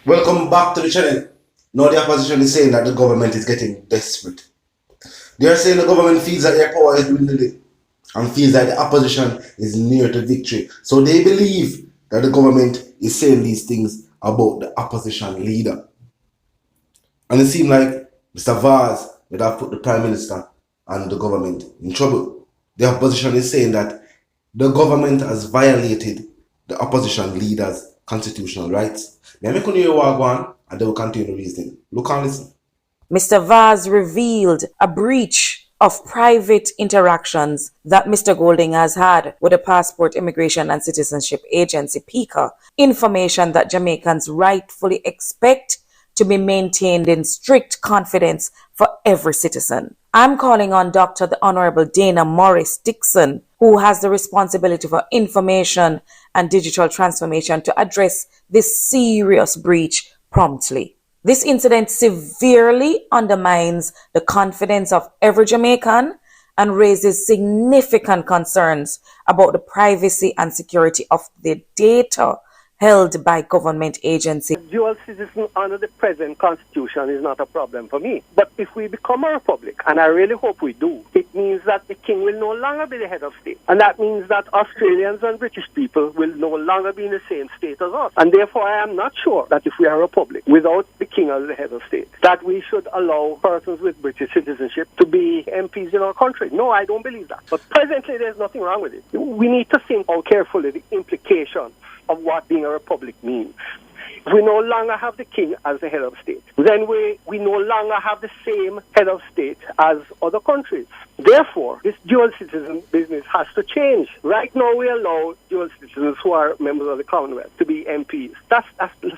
Welcome back to the channel. Now the opposition is saying that the government is getting desperate. They are saying the government feels that their power is dwindling and feels that the opposition is near to victory. So they believe that the government is saying these things about the opposition leader. And it seems like Mr. Vaz would have put the Prime Minister and the government in trouble. The opposition is saying that the government has violated the opposition leader's constitutional rights. Now, I'm going to hear what one and they will continue reasoning. Look and listen. Mr. Vaz revealed a breach of private interactions that Mr. Golding has had with the Passport, Immigration and Citizenship Agency, PICA, information that Jamaicans rightfully expect to be maintained in strict confidence for every citizen. I'm calling on Dr. the Honorable Dana Morris Dixon, who has the responsibility for information and digital transformation, to address this serious breach promptly. This incident severely undermines the confidence of every Jamaican and raises significant concerns about the privacy and security of the data held by government agencies. Dual citizen under the present constitution is not a problem for me. But if we become a republic, and I really hope we do, it means that the king will no longer be the head of state. And that means that Australians and British people will no longer be in the same state as us. And therefore, I am not sure that if we are a republic without the king as the head of state, that we should allow persons with British citizenship to be MPs in our country. No, I don't believe that. But presently, there's nothing wrong with it. We need to think out carefully the implications of what being a republic means. We no longer have the king as the head of state. Then we no longer have the same head of state as other countries. Therefore, this dual citizen business has to change. Right now, we allow dual citizens who are members of the Commonwealth to be MPs. That's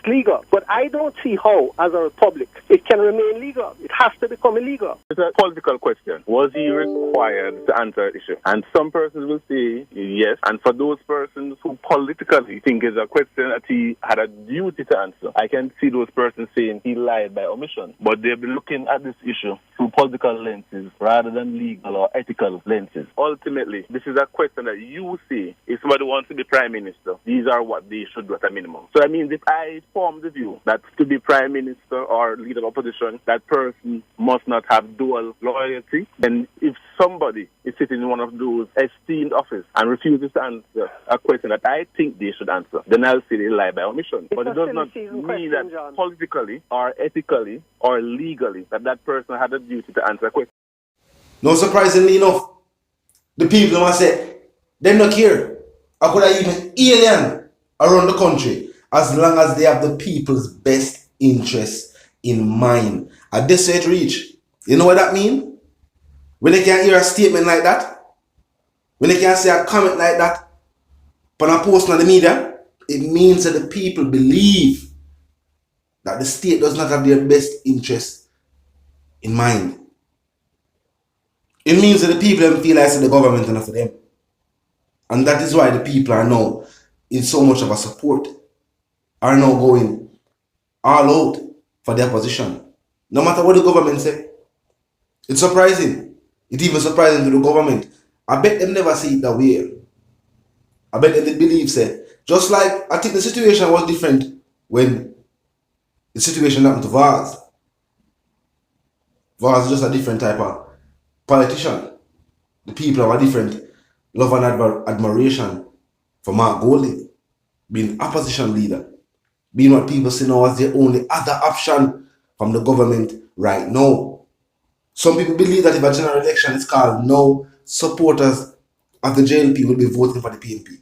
legal. But I don't see how, as a republic, it can remain legal. It has to become illegal. It's a political question. Was he required to answer the issue? And some persons will say yes. And for those persons who politically think it's a question that he had a duty to answer, I can see those persons saying he lied by omission. But they'll be looking at this issue through political lenses rather than legal or ethical lenses. Ultimately, this is a question that you say, if somebody wants to be prime minister, these are what they should do at a minimum. So that means if I form the view that to be prime minister or leader of opposition, that person must not have dual loyalty, then if somebody is sitting in one of those esteemed office and refuses to answer a question that I think they should answer, then I'll say they lie by omission. But it does not mean that politically or ethically or legally that person had a duty to answer a question. No, surprisingly enough, the people must say, they don't care. I could have even alien around the country as long as they have the people's best interests in mind. At this rate reach, you know what that means? When they can hear a statement like that, when they can say a comment like that, on a post on the media, it means that the people believe that the state does not have their best interests in mind. It means that the people feel like the government enough for them. And that is why the people are now in so much of a support, are now going all out for their position. No matter what the government say. It's surprising. It's even surprising to the government. I bet them never see it that way. I bet them they believe say. Just like I think the situation was different when the situation happened to Vaz. Vaz is just a different type of politician. The people have a different love and admiration for Mark Golding, being opposition leader, being what people see now as their only other option from the government right now. Some people believe that if a general election is called now, supporters of the JLP will be voting for the PNP.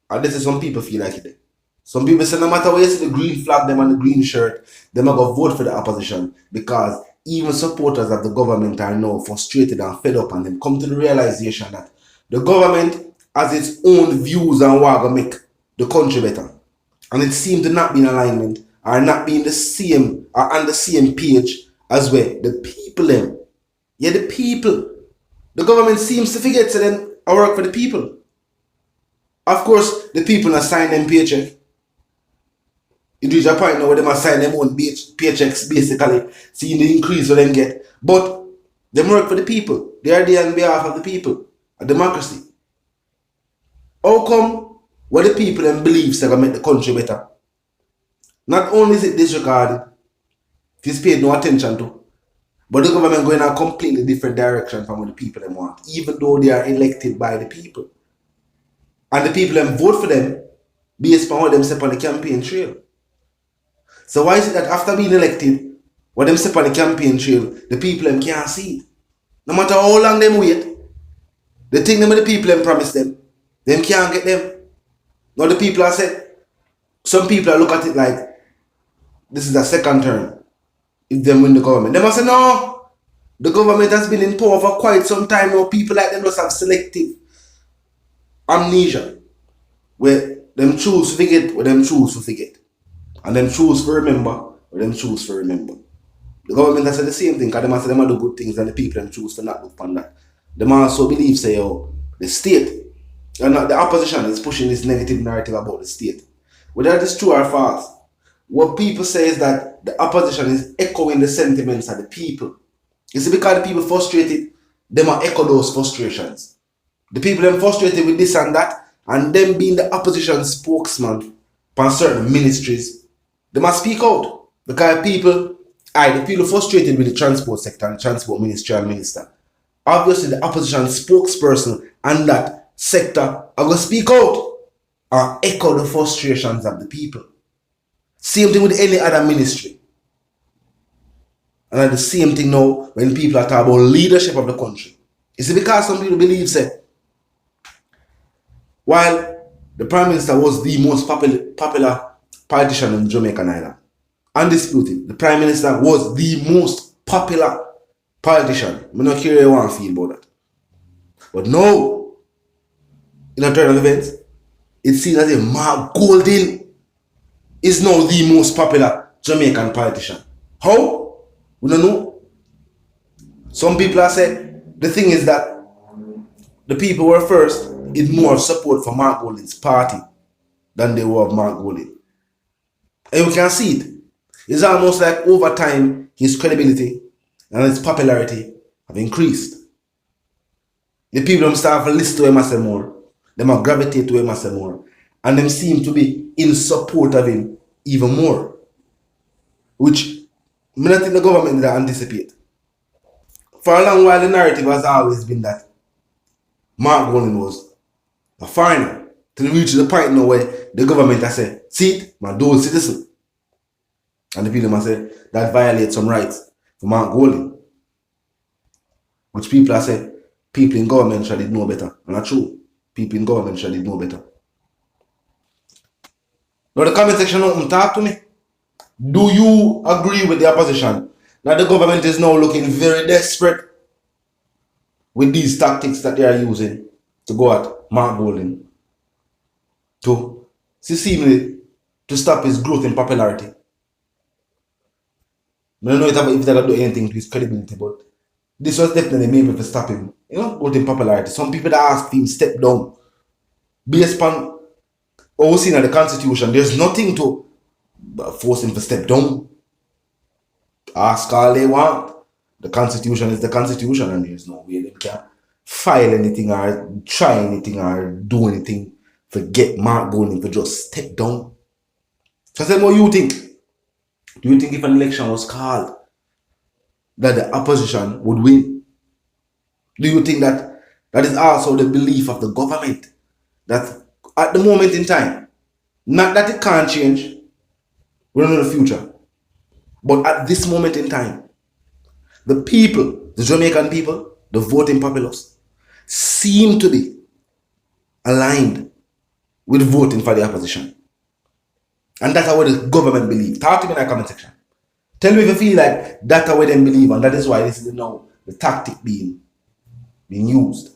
And this is some people feel like it. Some people say no matter where you see the green flag, them on the green shirt, them are going to vote for the opposition because even supporters of the government are now frustrated and fed up, and them come to the realization that the government has its own views on what to make the country better. And it seems to not be in alignment or not be in the same or on the same page as well. The people them. Yeah, the people. The government seems to forget to them I work for the people. Of course, the people assign them paycheck. It reach a point now where they assign them own paychecks basically, seeing the increase that them get. But they work for the people. They are there on behalf of the people. A democracy. How come what the people them believe they're going to make the country better? Not only is it disregarded, it is paid no attention to, but the government going in a completely different direction from what the people them want, even though they are elected by the people. And the people them vote for them based on what them step on the campaign trail. So why is it that after being elected, what them step on the campaign trail, the people them can't see it? No matter how long them wait, the thing them the people them promise them can't get them. Now the people are said, some people are look at it like this is a second term if them win the government. They must say no, the government has been in power for quite some time now. People like them just have selective amnesia, where them choose to forget, where them choose to forget, and them choose to remember, where them choose to remember. The government has said the same thing, because they must say them do good things, and the people them choose to not look upon that. Them also believe say, oh, the state and the opposition is pushing this negative narrative about the state. Whether it is true or false, what people say is that the opposition is echoing the sentiments of the people. You see, because the people frustrated, they might echo those frustrations. The people them frustrated with this and that, and them being the opposition spokesman for certain ministries, they must speak out. Because the people frustrated with the transport sector and the transport ministry and minister. Obviously, the opposition spokesperson and that sector are going to speak out and echo the frustrations of the people. Same thing with any other ministry. And the same thing now when people are talking about leadership of the country. It's because some people believe that while the Prime Minister was the most popular politician in Jamaican Island, undisputed, the Prime Minister was the most popular politician. I'm not curious how I feel about that. But now, in a turn of events, it's seen as if Mark Golding is now the most popular Jamaican politician. How? We don't know. Some people are saying the thing is that the people who were first is more support for Mark Golding's party than they were of Mark Golding. And you can see it. It's almost like over time his credibility and his popularity have increased. The people them start to listen to him as more. They might gravitate to him as more. And them seem to be in support of him even more. Which I don't think the government did anticipate. For a long while the narrative has always been that Mark Golding was a foreigner. Till we reach the point now where the government has said, see it, my dual citizen. And the people must say that violates some rights for Mark Golding. Which people have said, people in government should know better. And that's true. People in government should know better. Now the comment section open, talk to me. Do you agree with the opposition that the government is now looking very desperate with these tactics that they are using to go at Mark Golding to seemingly to stop his growth in popularity? I don't know if they're going to do anything to his credibility, but this was definitely maybe to stop him, growth in popularity. Some people that asked him step down based on what we see in the Constitution. There's nothing to force him to step down. Ask all they want. The Constitution is the Constitution, and there's no way they can file anything or try anything or do anything to get Mark Golding to just step down. So I said, what do you think? Do you think if an election was called that the opposition would win? Do you think that that is also the belief of the government? That at the moment in time, not that it can't change, we don't know the future, but at this moment in time, the people, the Jamaican people, the voting populace, seem to be aligned with voting for the opposition. And that's what the government believes. Talk to me in the comment section. Tell me if you feel like that's what they believe, and that is why this is now the tactic being used.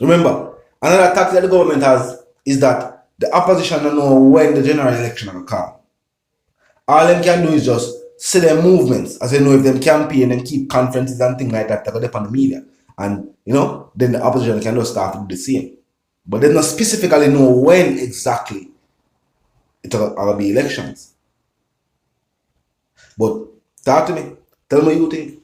Remember, another tactic that the government has is that the opposition don't know when the general election will come. All them can do is just see their movements, as they know if them campaign and keep conferences and things like that, they go up on the media. And then the opposition can just start to do the same. But they don't specifically know when exactly it will be elections. But talk to me. Tell me what you think.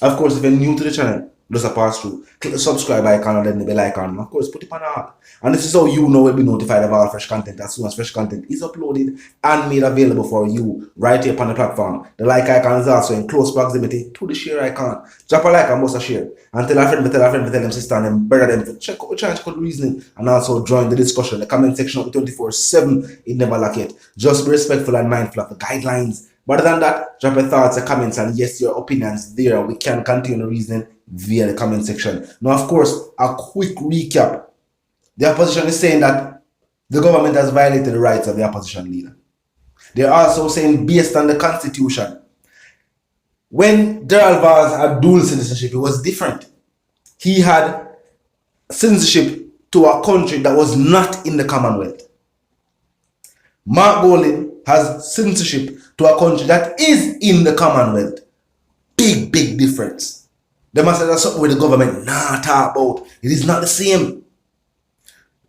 Of course, if you're new to the channel, just a pass through. Click the subscribe icon and then the bell icon. And of course, put it on all. And this is how you know we'll be notified of all fresh content as soon as fresh content is uploaded and made available for you right here on the platform. The like icon is also in close proximity to the share icon. Drop a like and must a share. And tell a friend, tell them sister and them brother them to check out the reasoning and also join the discussion. The comment section 24/7, it never lack it. Just be respectful and mindful of the guidelines. But other than that, drop your thoughts and comments and yes, your opinions there. We can continue the reasoning via the comment section. Now, of course, a quick recap. The opposition is saying that the government has violated the rights of the opposition leader. They're also saying based on the constitution, when Tr0uble had dual citizenship, it was different. He had citizenship to a country that was not in the Commonwealth. Mark Golding has citizenship to a country that is in the Commonwealth. Big difference. They must have something with the government not talk about. It is not the same.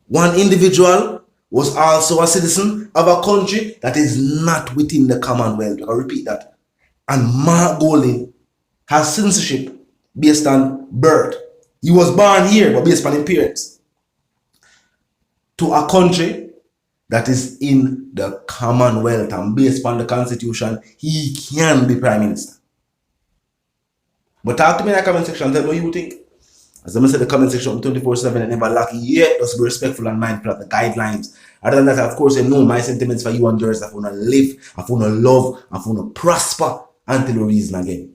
One individual was also a citizen of a country that is not within the Commonwealth. I'll repeat that. And Mark Golding has citizenship based on birth. He was born here, but based on his parents. To a country that is in the Commonwealth, and based on the Constitution, he can be Prime Minister. But talk to me in the comment section, tell me what you think. As I said, the comment section 24/7 and never lucky yet. Just be respectful and mindful of the guidelines. Other than that, of course, you know my sentiments for you and yours. I want to live, I want to love, I want to prosper until we reason again.